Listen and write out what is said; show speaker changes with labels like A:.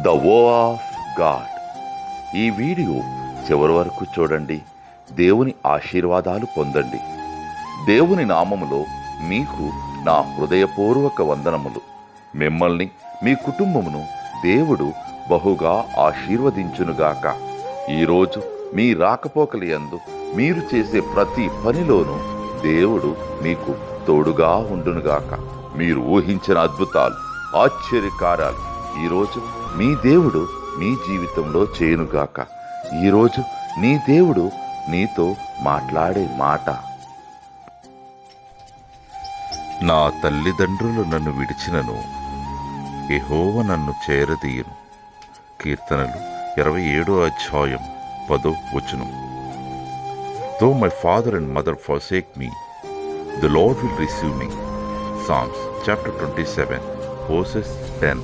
A: The వో of God. ఈ video చివరి వరకు చూడండి. దేవుని ఆశీర్వాదాలు పొందండి. దేవుని నామములో మీకు నా హృదయపూర్వక వందనములు. మిమ్మల్ని మీ కుటుంబమును దేవుడు బహుగా ఆశీర్వదించునుగాక. ఈరోజు మీ రాకపోకలి యందు మీరు చేసే ప్రతి పనిలోనూ దేవుడు మీకు తోడుగా ఉండునుగాక. మీరు ఊహించిన అద్భుతాలు, ఆశ్చర్యకార్యాలు ఈరోజు మీ దేవుడు మీ జీవితంలో చేయునుగాక. ఈరోజు నీ దేవుడు నీతో మాట్లాడే మాట, నా తల్లిదండ్రులు నన్ను విడిచినను యెహోవా నన్ను చేరదీయును. కీర్తనలు 27:10. Though my father and mother forsake me, the Lord will receive me. Psalms chapter 27, verses 10.